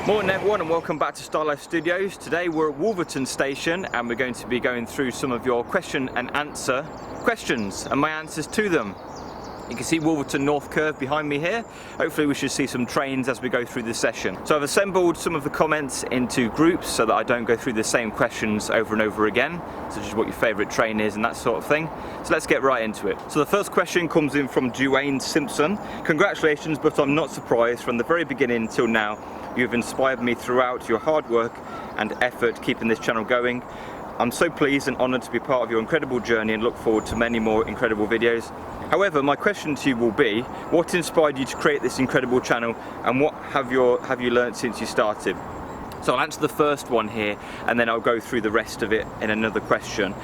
Morning everyone and welcome back to Starlife Studios. Today we're at Wolverton Station and we're going to be going through some of your question and answer questions and my answers to them. You can see Wolverton North Curve behind me here. Hopefully we should see some trains as we go through the session. So I've assembled some of the comments into groups so that I don't go through the same questions over and over again, such as what your favourite train is and that sort of thing. So let's get right into it. So the first question comes in from Dwayne Simpson. Congratulations, but I'm not surprised. From the very beginning till now, you've inspired me throughout your hard work and effort keeping this channel going. I'm so pleased and honoured to be part of your incredible journey and look forward to many more incredible videos. However, my question to you will be, what inspired you to create this incredible channel and what have you learned since you started? So I'll answer the first one here and then I'll go through the rest of it in another question.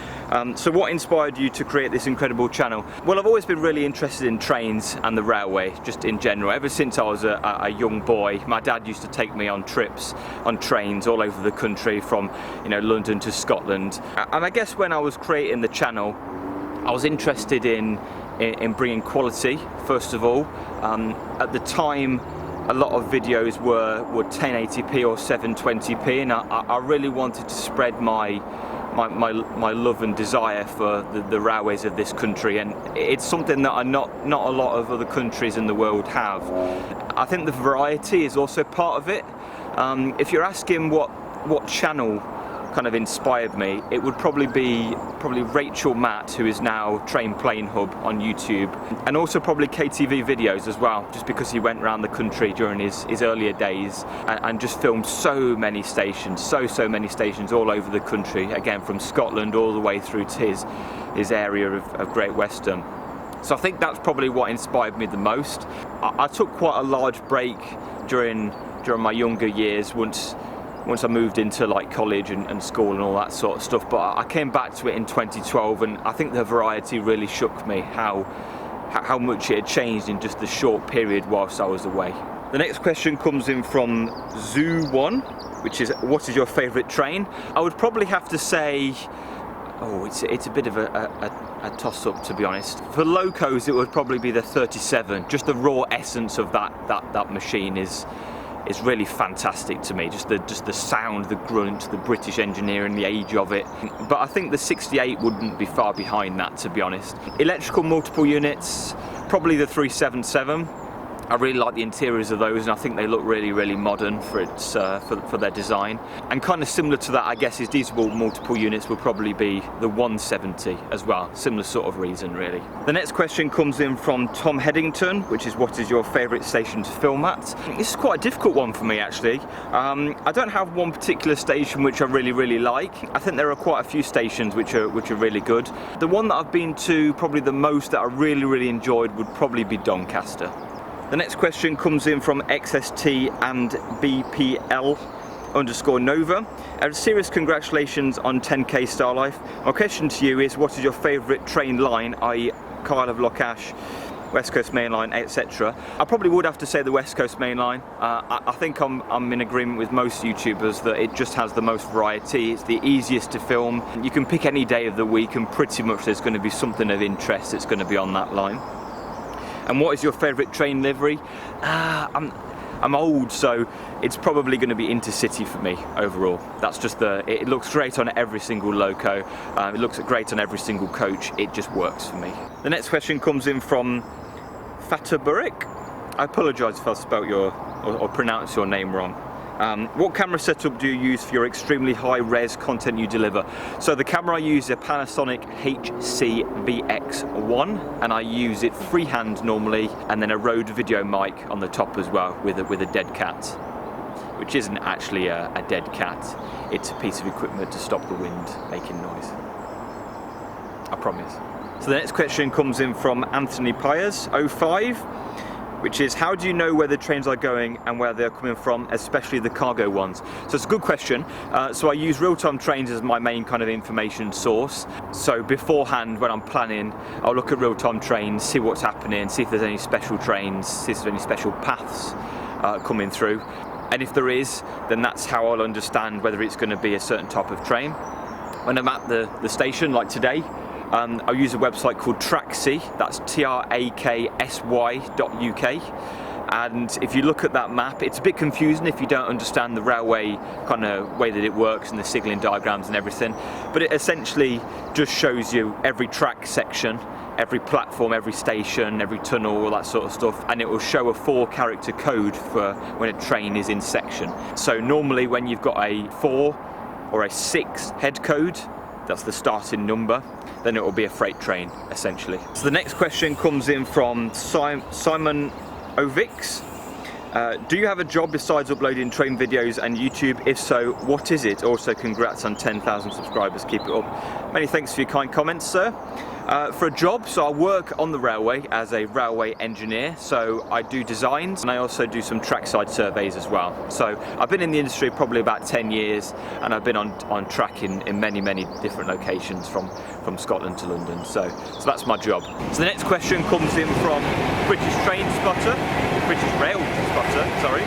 So what inspired you to create this incredible channel? Well, I've always been really interested in trains and the railway, just in general. Ever since I was a young boy, my dad used to take me on trips on trains all over the country from, London to Scotland. And I guess when I was creating the channel, I was interested in bringing quality, first of all. At the time, a lot of videos were 1080p or 720p, and I really wanted to spread my love and desire for the railways of this country, and it's something that not a lot of other countries in the world have. I think the variety is also part of it. If you're asking what channel kind of inspired me, it would probably be Rachel Matt, who is now Train Plane Hub on YouTube, and also probably KTV videos as well, just because he went around the country during his earlier days and just filmed so many stations, so many stations all over the country, again from Scotland all the way through to his area of Great Western. So I think that's probably what inspired me the most. I took quite a large break during my younger years once I moved into like college and school and all that sort of stuff, but I came back to it in 2012 and I think the variety really shook me, how much it had changed in just the short period whilst I was away. The next question comes in from Zoo1, which is, what is your favourite train? I would probably have to say, it's a bit of a toss-up, to be honest. For locos, it would probably be the 37. Just the raw essence of that machine is really fantastic to me. Just the sound, the grunt, the British engineering, the age of it. But I think the 68 wouldn't be far behind that, to be honest. Electrical multiple units, probably the 377. I really like the interiors of those, and I think they look really modern for their design. And kind of similar to that, I guess, is diesel multiple units will probably be the 170 as well. Similar sort of reason, really. The next question comes in from Tom Headington, which is, what is your favourite station to film at? This is quite a difficult one for me, actually. I don't have one particular station which I really like. I think there are quite a few stations which are really good. The one that I've been to probably the most that I really enjoyed would probably be Doncaster. The next question comes in from XST and BPL_Nova. Serious congratulations on 10k Starlife. My question to you is, what is your favourite train line, i.e. Kyle of Lockash, West Coast Main Line, etc. I probably would have to say the West Coast Main Line. I think I'm in agreement with most YouTubers that it just has the most variety. It's the easiest to film. You can pick any day of the week and pretty much there's going to be something of interest that's going to be on that line. And what is your favourite train livery? I'm old, so it's probably going to be Intercity for me overall. That's just it looks great on every single loco. It looks great on every single coach. It just works for me. The next question comes in from Fataburik. I apologise if I spelt or pronounced your name wrong. What camera setup do you use for your extremely high res content you deliver? So the camera I use is a Panasonic HC-VX1 and I use it freehand normally, and then a Rode video mic on the top as well with a dead cat, which isn't actually a dead cat. It's a piece of equipment to stop the wind making noise. I promise. So the next question comes in from Anthony Pyers, 05. Which is, how do you know where the trains are going and where they're coming from, especially the cargo ones? So it's a good question. So I use Real-Time Trains as my main kind of information source. So beforehand, when I'm planning, I'll look at Real-Time Trains, see what's happening, see if there's any special trains, see if there's any special paths coming through. And if there is, then that's how I'll understand whether it's going to be a certain type of train. When I'm at the station, like today, I'll use a website called Tracksy, that's traksy.uk, and if you look at that map, it's a bit confusing if you don't understand the railway kind of way that it works and the signalling diagrams and everything, but it essentially just shows you every track section, every platform, every station, every tunnel, all that sort of stuff, and it will show a 4-character code for when a train is in section. So normally when you've got a 4 or a 6 head code, that's the starting number, then it will be a freight train essentially. So the next question comes in from Simon Ovix. Do you have a job besides uploading train videos and YouTube? If so, what is it? Also, congrats on 10,000 subscribers. Keep it up. Many thanks for your kind comments, sir. For a job, so I work on the railway as a railway engineer, so I do designs and I also do some trackside surveys as well. So I've been in the industry probably about 10 years and I've been on track in many different locations from Scotland to London, so that's my job. So the next question comes in from British Rail Spotter, sorry,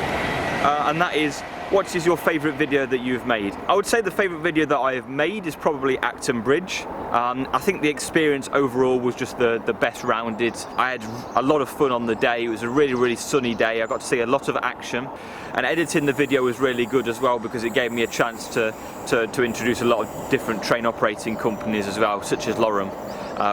and that is, what is your favourite video that you've made? I would say the favourite video that I have made is probably Acton Bridge. I think the experience overall was just the best rounded. I had a lot of fun on the day. It was a really sunny day. I got to see a lot of action, and editing the video was really good as well because it gave me a chance to introduce a lot of different train operating companies as well, such as Lorem,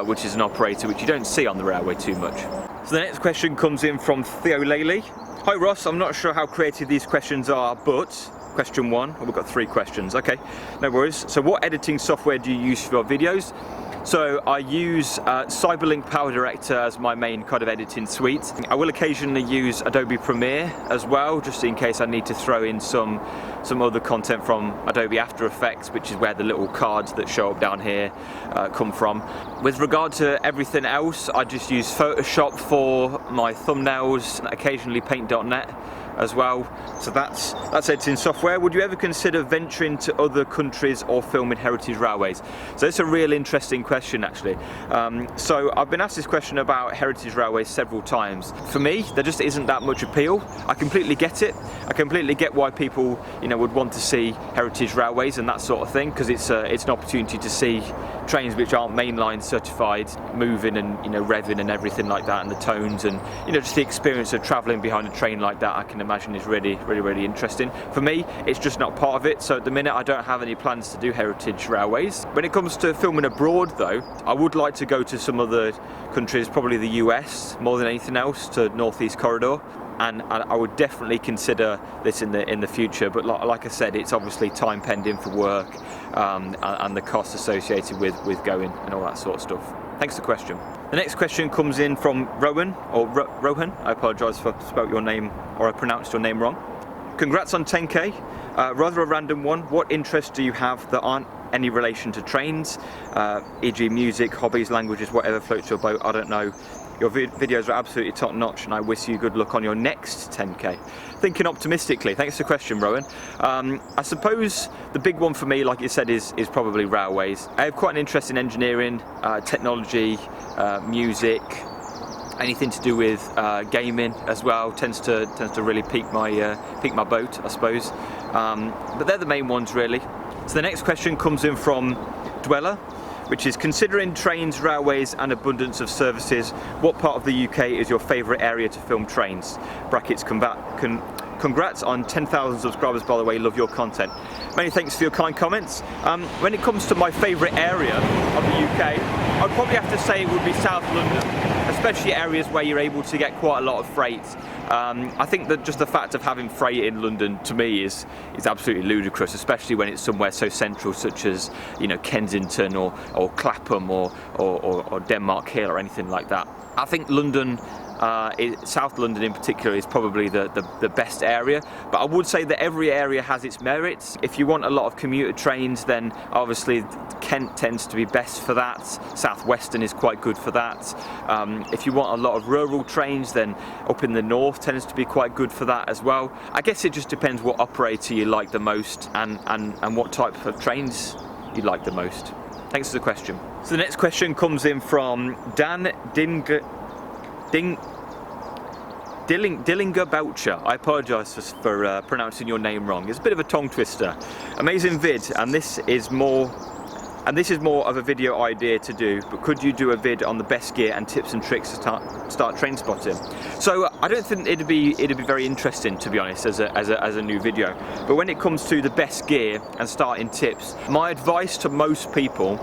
which is an operator which you don't see on the railway too much. So the next question comes in from Theo Laley. Hi Ross, I'm not sure how creative these questions are, but question 1, we've got 3 questions, okay, no worries. So what editing software do you use for your videos? So I use Cyberlink Power Director as my main kind of editing suite. I will occasionally use Adobe Premiere as well, just in case I need to throw in some other content from Adobe After Effects, which is where the little cards that show up down here come from. With regard to everything else, I just use Photoshop for my thumbnails, occasionally Paint.net as well. So that's editing software. Would you ever consider venturing to other countries or filming heritage railways? So it's a real interesting question actually. So I've been asked this question about heritage railways several times. For me, there just isn't that much appeal. I completely get it. I completely get why people, would want to see heritage railways and that sort of thing, because it's an opportunity to see trains which aren't mainline certified moving and revving and everything like that, and the tones and just the experience of travelling behind a train like that, I can imagine is really interesting. For me, it's just not part of it, so at the minute I don't have any plans to do heritage railways. When it comes to filming abroad though, I would like to go to some other countries, probably the US more than anything else, to Northeast Corridor, and I would definitely consider this in the future, but like I said, it's obviously time pending for work and the costs associated with going and all that sort of stuff. Thanks for the question. The next question comes in from Rowan, or Rohan. I apologise if I spelt your name or I pronounced your name wrong. Congrats on 10k. Rather a random one. What interests do you have that aren't any relation to trains, e.g. music, hobbies, languages, whatever floats your boat? I don't know. Your videos are absolutely top notch and I wish you good luck on your next 10k. Thinking optimistically, thanks for the question, Rowan. I suppose the big one for me, like you said, is probably railways. I have quite an interest in engineering, technology, music, anything to do with gaming as well tends to really pique my boat, I suppose. But they're the main ones really. So the next question comes in from Dweller, which is, considering trains, railways and abundance of services, what part of the UK is your favourite area to film trains? Brackets, congrats on 10,000 subscribers, by the way, love your content. Many thanks for your kind comments. When it comes to my favourite area of the UK, I'd probably have to say it would be South London, especially areas where you're able to get quite a lot of freight. I think that just the fact of having freight in London to me is absolutely ludicrous, especially when it's somewhere so central such as Kensington or Clapham or Denmark Hill or anything like that. I think London, South London in particular, is probably the best area, but I would say that every area has its merits. If you want a lot of commuter trains, then obviously Kent tends to be best for that. South Western is quite good for that. If you want a lot of rural trains, then up in the north tends to be quite good for that as well. I guess it just depends what operator you like the most and what type of trains you like the most. Thanks for the question. So the next question comes in from Dan Dillinger Boucher. I apologise for pronouncing your name wrong. It's a bit of a tongue twister. Amazing vid, and this is more And this is more of a video idea to do, but could you do a vid on the best gear and tips and tricks to start train spotting? So I don't think it'd be very interesting, to be honest, as a new video. But when it comes to the best gear and starting tips, my advice to most people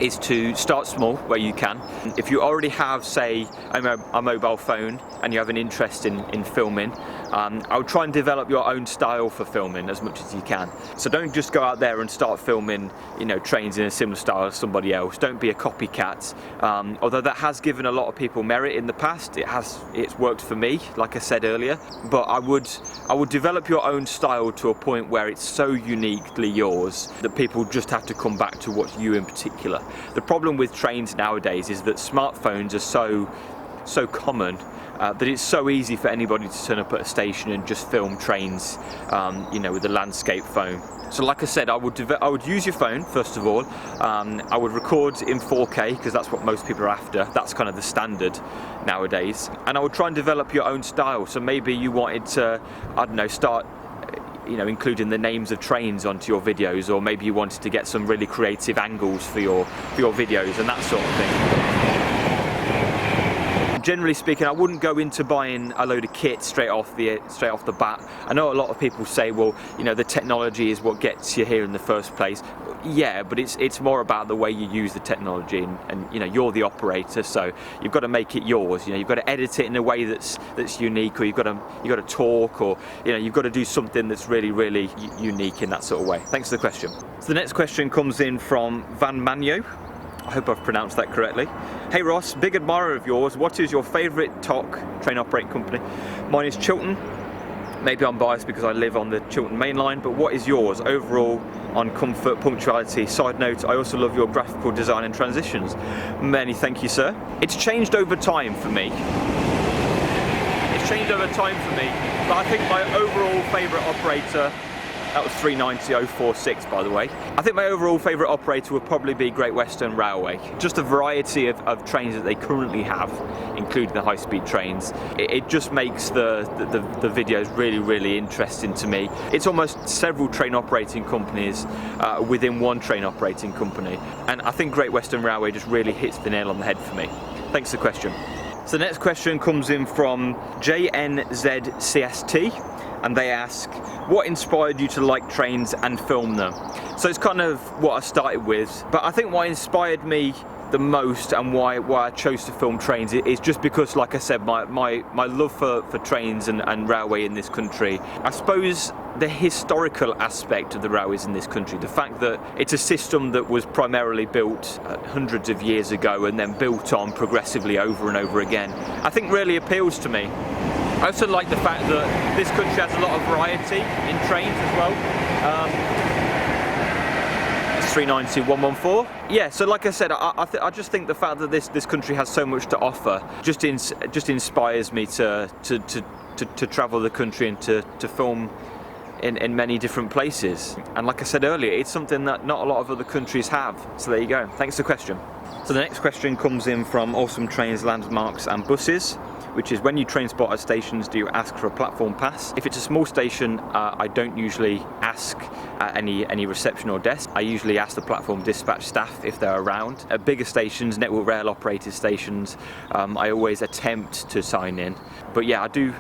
is to start small where you can. If you already have, say, a mobile phone and you have an interest in filming, I would try and develop your own style for filming as much as you can. So don't just go out there and start filming, you know, trains in a similar style as somebody else. Don't be a copycat. Although that has given a lot of people merit in the past, it's worked for me, like I said earlier. But I would develop your own style to a point where it's so uniquely yours that people just have to come back to watch you in particular. The problem with trains nowadays is that smartphones are so common that it's so easy for anybody to turn up at a station and just film trains, you know, with a landscape phone. So like I said, I would use your phone first of all. I would record in 4K because that's what most people are after. That's kind of the standard nowadays. And I would try and develop your own style. So maybe you wanted to, I don't know, start, you know, including the names of trains onto your videos, or maybe you wanted to get some really creative angles for your videos and that sort of thing. Generally speaking, I wouldn't go into buying a load of kit straight off the bat. I know a lot of people say, well, you know, the technology is what gets you here in the first place. Yeah, but it's more about the way you use the technology, and you know, you're the operator, so you've got to make it yours. You know, you've got to edit it in a way that's unique, or you've got to talk, or you know, you've got to do something that's really unique in that sort of way. Thanks for the question. So the next question comes in from Van Manyo. I hope I've pronounced that correctly. Hey Ross, big admirer of yours. What is your favourite TOC, train operating company? Mine is Chiltern. Maybe I'm biased because I live on the Chiltern main line, but what is yours overall on comfort, punctuality? Side note, I also love your graphical design and transitions. Many thank you, sir. It's changed over time for me. But I think my overall favourite operator, that was 390.046 by the way. I think my overall favourite operator would probably be Great Western Railway. Just the variety of trains that they currently have, including the high-speed trains, it just makes the videos really interesting to me. It's almost several train operating companies within one train operating company, and I think Great Western Railway just really hits the nail on the head for me. Thanks for the question. So the next question comes in from JNZCST. And they ask, what inspired you to like trains and film them? So it's kind of what I started with, but I think what inspired me the most and why I chose to film trains is just because, like I said, my love for trains and railway in this country. I suppose the historical aspect of the railways in this country, the fact that it's a system that was primarily built hundreds of years ago and then built on progressively over and over again, I think really appeals to me. I also like the fact that this country has a lot of variety in trains as well. It's 390.114. Yeah, so like I said, I just think the fact that this country has so much to offer just inspires me to travel the country and to film in many different places. And like I said earlier, it's something that not a lot of other countries have. So there you go. Thanks for the question. So the next question comes in from Awesome Trains, Landmarks and Buses, which is, when you train spot at stations, do you ask for a platform pass? If it's a small station, I don't usually ask at any reception or desk. I usually ask the platform dispatch staff if they're around. At bigger stations, network rail operated stations, I always attempt to sign in. But yeah, I do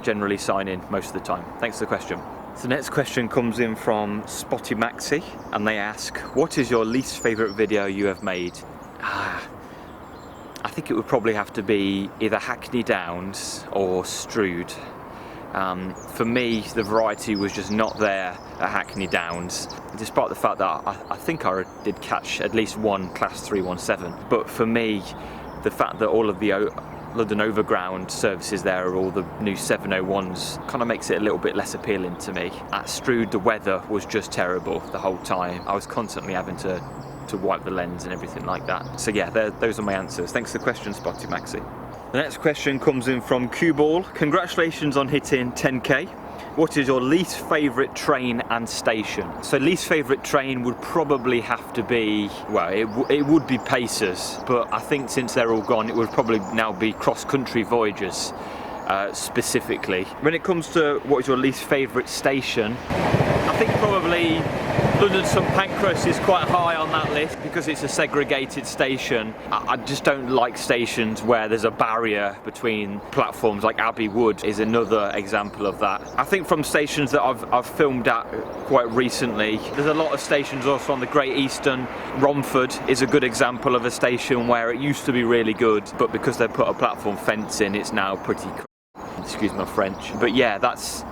generally sign in most of the time. Thanks for the question. So the next question comes in from Spotty Maxi, and they ask, what is your least favourite video you have made? I think it would probably have to be either Hackney Downs or Strood. For me, the variety was just not there at Hackney Downs, despite the fact that I think I did catch at least one Class 317. But for me, the fact that all of the London Overground services there are all the new 701s kind of makes it a little bit less appealing to me. At Strood, the weather was just terrible the whole time. I was constantly having to wipe the lens and everything like that. So yeah, those are my answers. Thanks for the question, Spotty Maxi. The next question comes in from Q-Ball. Congratulations on hitting 10k. What is your least favourite train and station? So least favourite train would probably have to be, well, it would be Pacers, but I think since they're all gone, it would probably now be cross-country Voyagers specifically. When it comes to what is your least favourite station, I think probably London St Pancras is quite high on that list because it's a segregated station. I just don't like stations where there's a barrier between platforms. Like Abbey Wood is another example of that. I think from stations that I've filmed at quite recently, there's a lot of stations also on the Great Eastern. Romford is a good example of a station where it used to be really good, but because they put a platform fence in, it's now pretty excuse my French. But yeah, that's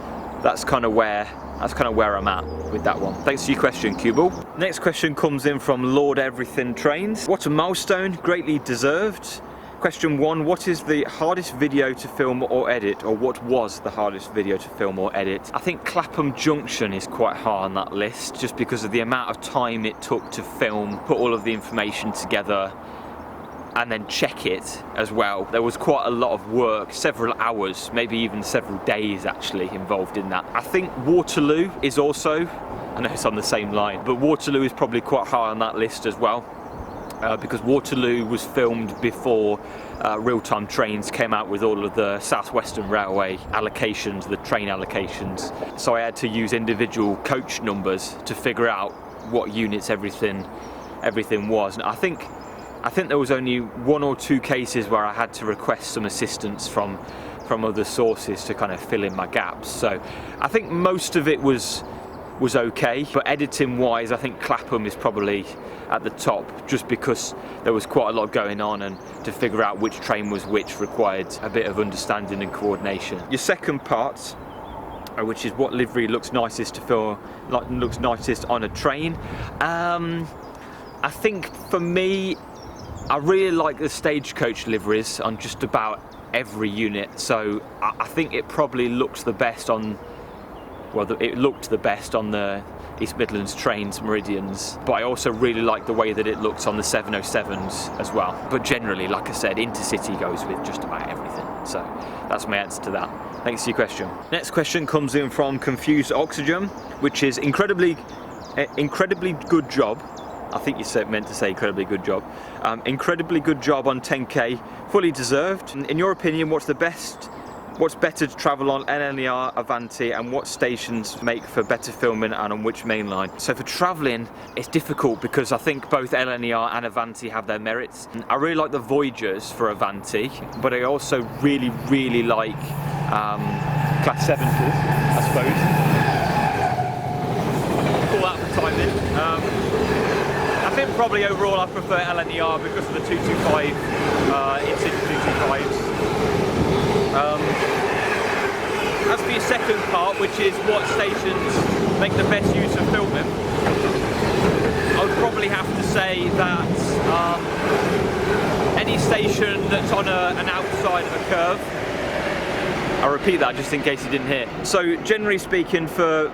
kind of where I'm at with that one. Thanks for your question, Cubal. Next question comes in from Lord Everything Trains. What a milestone, greatly deserved. Question 1, what is the hardest video to film or edit, or what was the hardest video to film or edit? I think Clapham Junction is quite high on that list, just because of the amount of time it took to film, put all of the information together, and then check it as well. There was quite a lot of work, several hours, maybe even several days actually involved in that. I think Waterloo is also, I know it's on the same line, but Waterloo is probably quite high on that list as well. Because Waterloo was filmed before Real-Time Trains came out with all of the South Western Railway allocations, the train allocations. So I had to use individual coach numbers to figure out what units everything was. And I think there was only 1 or 2 cases where I had to request some assistance from other sources to kind of fill in my gaps. So I think most of it was okay, but editing wise I think Clapham is probably at the top, just because there was quite a lot going on, and to figure out which train was which required a bit of understanding and coordination. Your second part, which is what livery looks nicest to feel like looks nicest on a train. I think for me, I really like the Stagecoach liveries on just about every unit, so I think it probably looks the best on, well, it looked the best on the East Midlands Trains Meridians, but I also really like the way that it looks on the 707s as well. But generally, like I said, Intercity goes with just about everything, so that's my answer to that. Thanks for your question. Next question comes in from Confused Oxygen, which is incredibly good job. I think you meant to say incredibly good job. Incredibly good job on 10K, fully deserved. In your opinion, what's better to travel on, LNER, Avanti, and what stations make for better filming and on which main line? So for travelling, it's difficult because I think both LNER and Avanti have their merits. I really like the Voyagers for Avanti, but I also really like Class 70s, I suppose. Pull out the timing. I think probably overall I prefer LNER because of the 225, Intercity 225s. As for your second part, which is what stations make the best use of filming, I would probably have to say that any station that's on an outside of a curve. I'll repeat that just in case you didn't hear. So generally speaking, for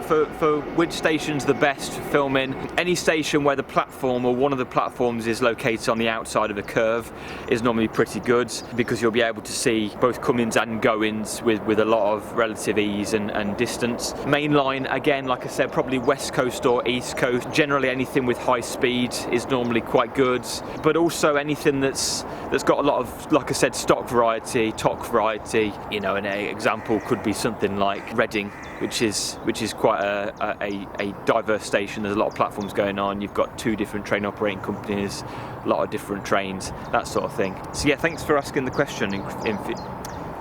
which station's the best for filming, any station where the platform or one of the platforms is located on the outside of a curve is normally pretty good, because you'll be able to see both comings and goings with a lot of relative ease and distance. Mainline, again, like I said, probably West Coast or East Coast. Generally anything with high speed is normally quite good, but also anything that's got a lot of, like I said, stock variety, TOC variety. You know, an example could be something like Reading, which is quite a diverse station. There's a lot of platforms going on. You've got 2 different train operating companies, a lot of different trains, that sort of thing. So yeah, thanks for asking the question in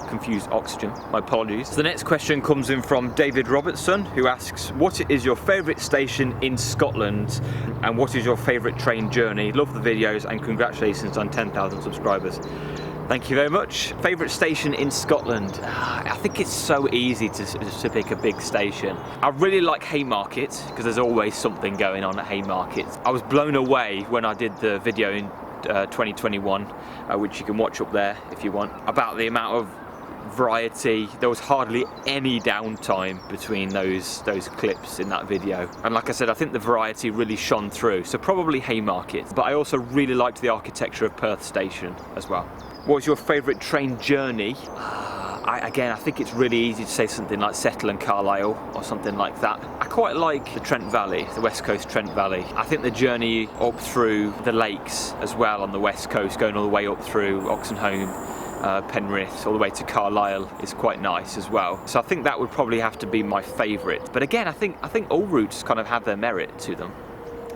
Confused Oxygen. My apologies. So the next question comes in from David Robertson, who asks, what is your favourite station in Scotland and what is your favourite train journey? Love the videos and congratulations on 10,000 subscribers. Thank you very much. Favourite station in Scotland? I think it's so easy to pick a big station. I really like Haymarket because there's always something going on at Haymarket. I was blown away when I did the video in 2021, which you can watch up there if you want, about the amount of variety. There was hardly any downtime between those clips in that video, and like I said, I think the variety really shone through, so probably Haymarket. But I also really liked the architecture of Perth Station as well. What was your favourite train journey? Again, I think it's really easy to say something like Settle and Carlisle or something like that. I quite like the Trent Valley, the West Coast Trent Valley. I think the journey up through the lakes as well on the West Coast, going all the way up through Oxenholme Penrith all the way to Carlisle is quite nice as well. So I think that would probably have to be my favourite. But again, I think all routes kind of have their merit to them.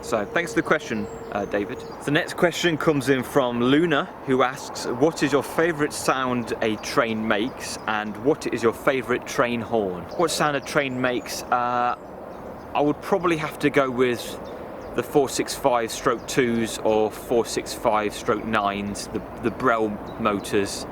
So thanks for the question, David. The next question comes in from Luna, who asks, what is your favourite sound a train makes, and what is your favourite train horn? What sound a train makes? I would probably have to go with the 465/2s or 465/9s, the Brell motors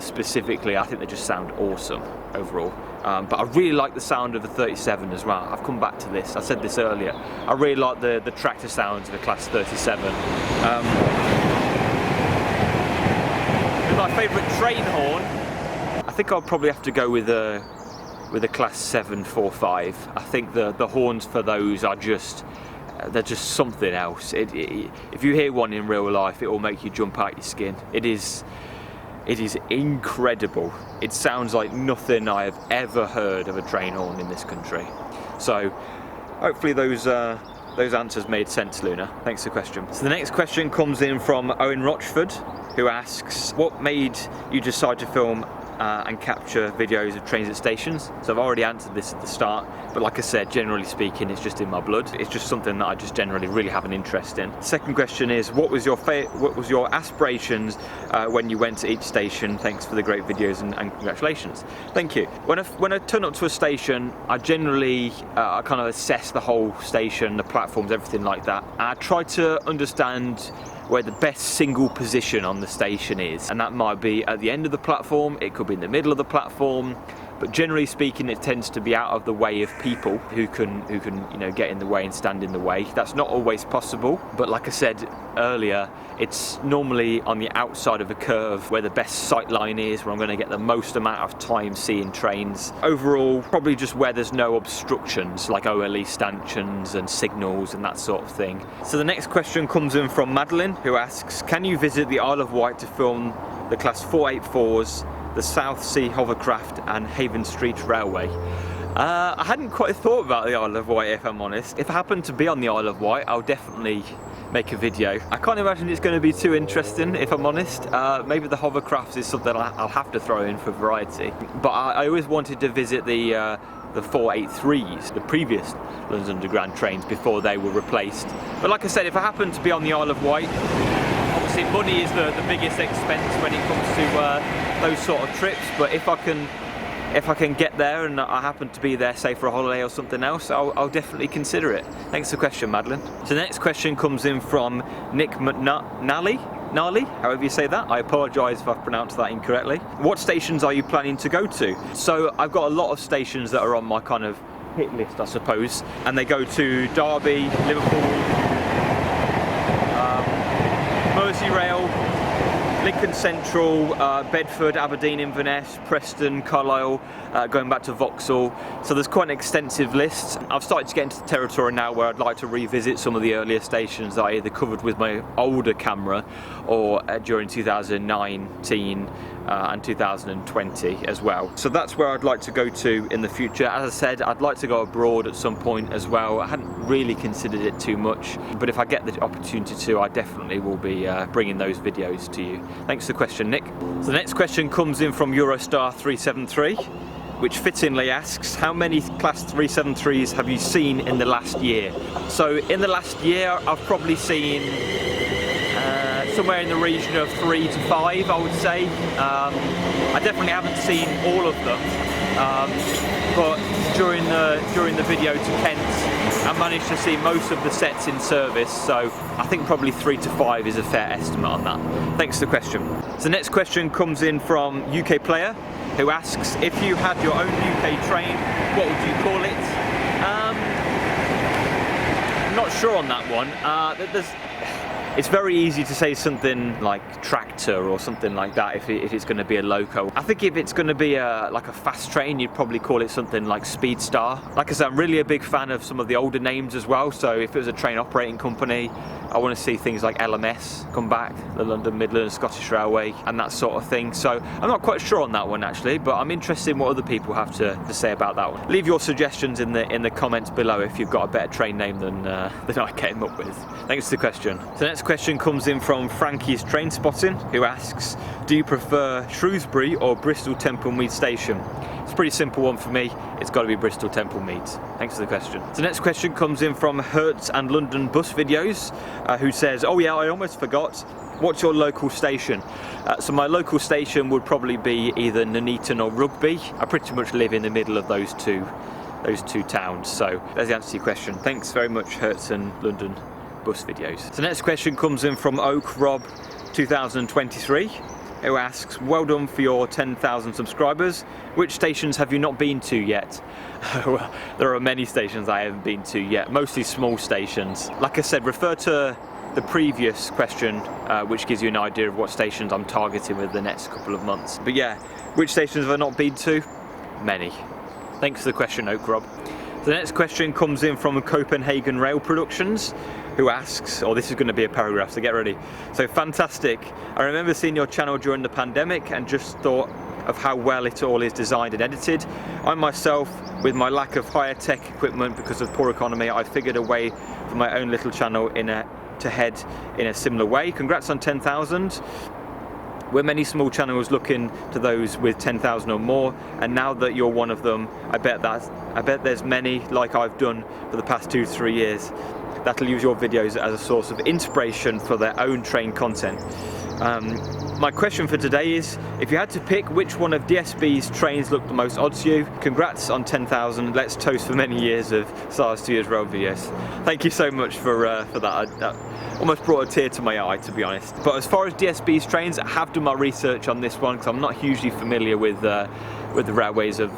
specifically. I think they just sound awesome overall. But I really like the sound of the 37 as well. I've come back to this, I said this earlier. I really like the tractor sounds of a Class 37. With my favourite train horn, I think I'll probably have to go with a Class 745. I think the horns for those are they're just something else. If you hear one in real life, it will make you jump out your skin. It is incredible. It sounds like nothing I have ever heard of a train horn in this country. So hopefully those answers made sense, Luna. Thanks for the question. So the next question comes in from Owen Rochford, who asks, what made you decide to film and capture videos of trains at stations? So I've already answered this at the start, but like I said, generally speaking, it's just in my blood. It's just something that I just generally really have an interest in. Second question is, what was your aspirations when you went to each station? Thanks for the great videos and congratulations. Thank you. When I turn up to a station, I generally I kind of assess the whole station, the platforms, everything like that. I try to understand where the best single position on the station is, and that might be at the end of the platform, it could be in the middle of the platform, but generally speaking it tends to be out of the way of people who can get in the way and stand in the way. That's not always possible, but like I said earlier, it's normally on the outside of a curve where the best sight line is, where I'm going to get the most amount of time seeing trains. Overall, probably just where there's no obstructions like OLE stanchions and signals and that sort of thing. So the next question comes in from Madeline, who asks, can you visit the Isle of Wight to film the Class 484s, the South Sea Hovercraft and Haven Street Railway? I hadn't quite thought about the Isle of Wight, if I'm honest. If I happen to be on the Isle of Wight, I'll definitely make a video. I can't imagine it's going to be too interesting, if I'm honest. Maybe the hovercrafts is something I'll have to throw in for variety. But I always wanted to visit the 483s, the previous London Underground trains before they were replaced. But like I said, if I happen to be on the Isle of Wight, obviously money is the biggest expense when it comes to those sort of trips, but if I can get there and I happen to be there, say for a holiday or something else, I'll definitely consider it. Thanks for the question, Madeline. So the next question comes in from Nick McNally, however you say that. I apologise if I've pronounced that incorrectly. What stations are you planning to go to? So I've got a lot of stations that are on my kind of hit list, I suppose, and they go to Derby, Liverpool, Merseyrail, Lincoln Central, Bedford, Aberdeen, Inverness, Preston, Carlisle, going back to Vauxhall. So there's quite an extensive list. I've started to get into the territory now where I'd like to revisit some of the earlier stations that I either covered with my older camera or during 2019 and 2020 as well. So that's where I'd like to go to in the future. As I said, I'd like to go abroad at some point as well. I hadn't really considered it too much, but if I get the opportunity to, I definitely will be bringing those videos to you. Thanks for the question, Nick. So the next question comes in from Eurostar 373, which fittingly asks, how many Class 373s have you seen in the last year? So in the last year, I've probably seen somewhere in the region of 3 to 5, I would say. I definitely haven't seen all of them, but during the video to Kent, I managed to see most of the sets in service, so I think probably 3 to 5 is a fair estimate on that. Thanks for the question. So the next question comes in from UK Player, who asks, if you had your own UK train, what would you call it? I'm not sure on that one. It's very easy to say something like tractor or something like that if it's going to be a loco. I think if it's going to be like a fast train, you'd probably call it something like Speedstar. Like I said, I'm really a big fan of some of the older names as well, so if it was a train operating company, I want to see things like LMS come back, the London Midland Scottish Railway, and that sort of thing. So I'm not quite sure on that one actually, but I'm interested in what other people have to say about that one. Leave your suggestions in the comments below if you've got a better train name than I came up with. Thanks for the question. So the next next question comes in from Frankie's Train Spotting, who asks, do you prefer Shrewsbury or Bristol Temple Mead Station? It's a pretty simple one for me. It's got to be Bristol Temple Mead. Thanks for the question. The next question comes in from Hertz and London Bus Videos, who says, oh yeah, I almost forgot. What's your local station? So my local station would probably be either Nuneaton or Rugby. I pretty much live in the middle of those two towns. So there's the answer to your question. Thanks very much, Hertz and London Bus Videos. So the next question comes in from Oak Rob 2023, who asks, well done for your 10,000 subscribers. Which stations have you not been to yet? Well, there are many stations I haven't been to yet, mostly small stations. Like I said, refer to the previous question, which gives you an idea of what stations I'm targeting with the next couple of months. But yeah, which stations have I not been to? Many. Thanks for the question, Oak Rob. The next question comes in from Copenhagen Rail Productions, who asks, oh, this is going to be a paragraph, so get ready. So, fantastic. I remember seeing your channel during the pandemic and just thought of how well it all is designed and edited. I myself, with my lack of higher tech equipment because of poor economy, I figured a way for my own little channel to head in a similar way. Congrats on 10,000. We're many small channels looking to those with 10,000 or more, and now that you're one of them, I bet there's many like I've done for the past 2-3 years that'll use your videos as a source of inspiration for their own train content. My question for today is, if you had to pick which one of DSB's trains looked the most odd to you, congrats on 10,000, let's toast for many years of SARS 2 Years Rail videos. Thank you so much for that. That almost brought a tear to my eye, to be honest. But as far as DSB's trains, I have done my research on this one because I'm not hugely familiar with the railways of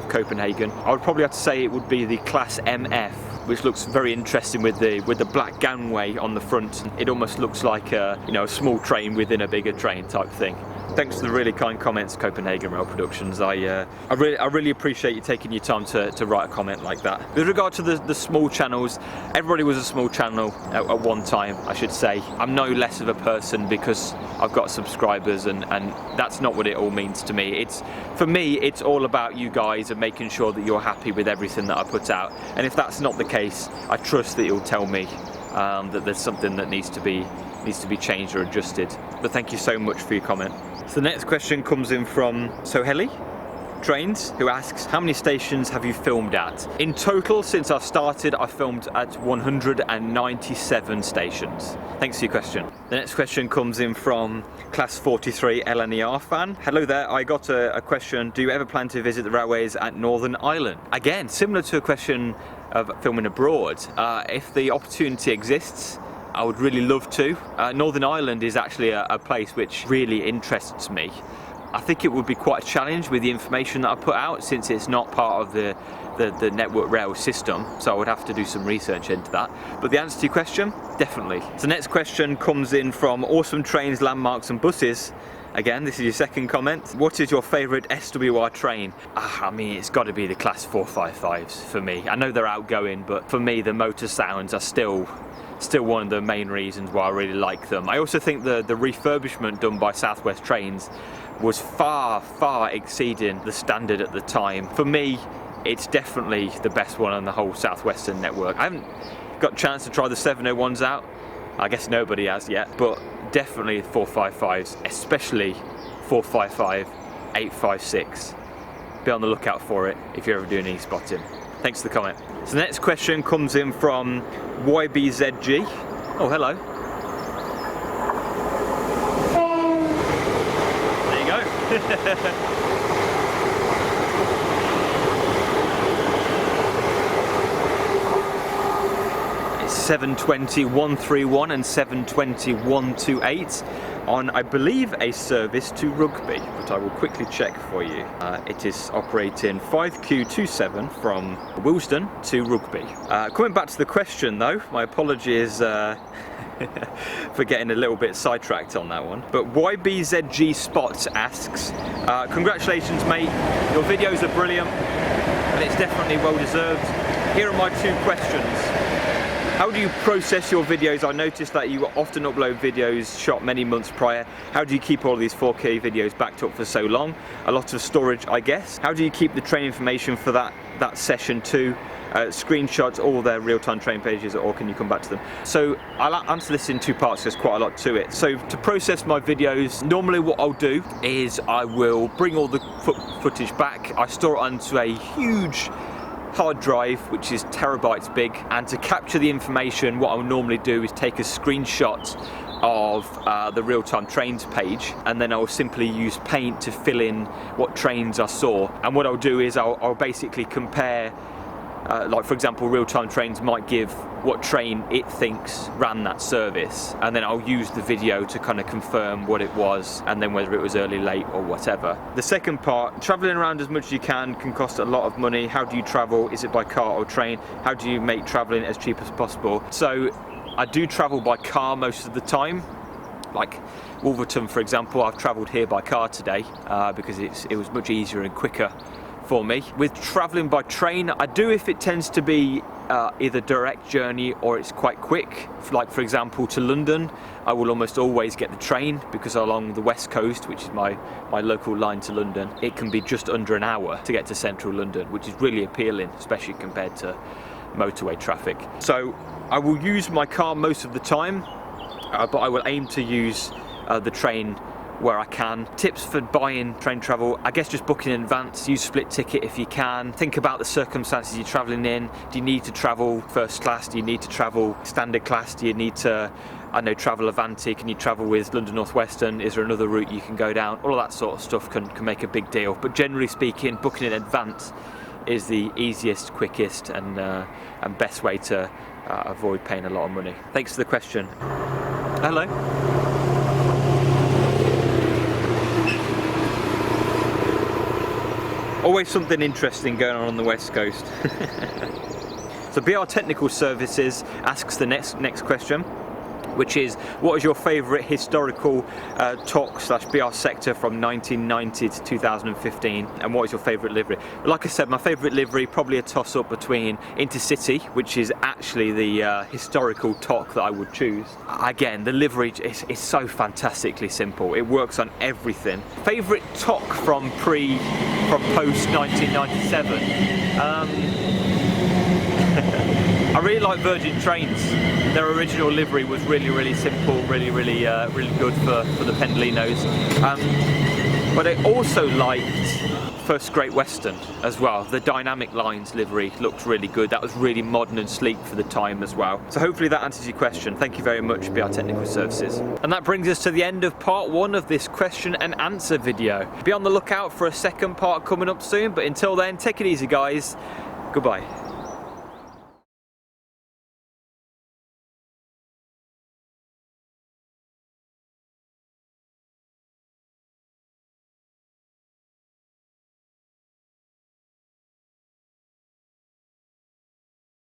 Copenhagen. I would probably have to say it would be the Class MF, which looks very interesting with the black gangway on the front. It almost looks like a small train within a bigger train type thing. Thanks for the really kind comments, Copenhagen Rail Productions. I really appreciate you taking your time to write a comment like that. With regard to the small channels, everybody was a small channel at one time, I should say. I'm no less of a person because I've got subscribers, and that's not what it all means to me. For me, it's all about you guys and making sure that you're happy with everything that I put out. And if that's not the case, I trust that you'll tell me that there's something that needs to be changed or adjusted. But thank you so much for your comment. So the next question comes in from Soheli Trains, who asks, how many stations have you filmed at? In total, since I started, I filmed at 197 stations. Thanks for your question. The next question comes in from Class 43 LNER fan. Hello there, I got a question. Do you ever plan to visit the railways at Northern Ireland? Again, similar to a question of filming abroad. If the opportunity exists, I would really love to. Northern Ireland is actually a place which really interests me. I think it would be quite a challenge with the information that I put out, since it's not part of the Network Rail system, so I would have to do some research into that. But the answer to your question, definitely. So the next question comes in from Awesome Trains, Landmarks and Buses. Again, this is your second comment. What is your favourite SWR train? I mean, it's got to be the Class 455s for me. I know they're outgoing, but for me the motor sounds are still one of the main reasons why I really like them. I also think the refurbishment done by South West Trains was far exceeding the standard at the time. For me, it's definitely the best one on the whole South Western network. I haven't got a chance to try the 701s out. I guess nobody has yet, but definitely 455s, especially 455, 856. Be on the lookout for it if you're ever doing e-spotting. Thanks for the comment. So the next question comes in from YBZG. Oh, hello. There you go. 720-131 and 720-128 on, I believe, a service to Rugby, but I will quickly check for you. It is operating 5Q27 from Willesden to Rugby. Coming back to the question though, my apologies for getting a little bit sidetracked on that one. But YBZG Spot asks, congratulations mate, your videos are brilliant and it's definitely well deserved. Here are my two questions. How do you process your videos? I noticed that you often upload videos shot many months prior. How do you keep all of these 4K videos backed up for so long? A lot of storage, I guess. How do you keep the train information for that that's session 2. Screenshots, all their real-time train pages, or can you come back to them? So I'll answer this in 2 parts, there's quite a lot to it. So to process my videos, normally what I'll do is I will bring all the footage back, I store it onto a huge hard drive which is terabytes big, and to capture the information what I'll normally do is take a screenshot of the real-time trains page, and then I'll simply use Paint to fill in what trains I saw. And what I'll do is I'll basically compare, like for example, real-time trains might give what train it thinks ran that service, and then I'll use the video to kind of confirm what it was, and then whether it was early, late or whatever. The second part, traveling around as much as you can cost a lot of money. How do you travel? Is it by car or train? How do you make traveling as cheap as possible? So I do travel by car most of the time. Like Wolverton, for example, I've travelled here by car today because it was much easier and quicker for me. With travelling by train, I do if it tends to be either direct journey or it's quite quick. Like for example to London, I will almost always get the train because along the west coast, which is my local line to London, it can be just under an hour to get to central London, which is really appealing, especially compared to motorway traffic. So I will use my car most of the time, but I will aim to use the train where I can. Tips for buying train travel, I guess just book in advance, use split ticket if you can. Think about the circumstances you're travelling in. Do you need to travel first class? Do you need to travel standard class? Do you need to, I know, travel Avanti? Can you travel with London North Western? Is there another route you can go down? All of that sort of stuff can make a big deal. But generally speaking, booking in advance is the easiest, quickest and best way to avoid paying a lot of money. Thanks for the question. Hello. Always something interesting going on the west coast. So BR Technical Services asks the next question, which is, what is your favourite historical TOC/BR sector from 1990 to 2015, and what is your favourite livery? Like I said, my favourite livery, probably a toss-up between Intercity, which is actually the historical TOC that I would choose. Again, the livery is so fantastically simple, it works on everything. Favourite TOC from post 1997? I really like Virgin Trains. Their original livery was really simple, really good for the Pendolinos. But I also liked First Great Western as well. The Dynamic Lines livery looked really good. That was really modern and sleek for the time as well. So hopefully that answers your question. Thank you very much, BR Technical Services. And that brings us to the end of part 1 of this question and answer video. Be on the lookout for a second part coming up soon, but until then, take it easy guys. Goodbye.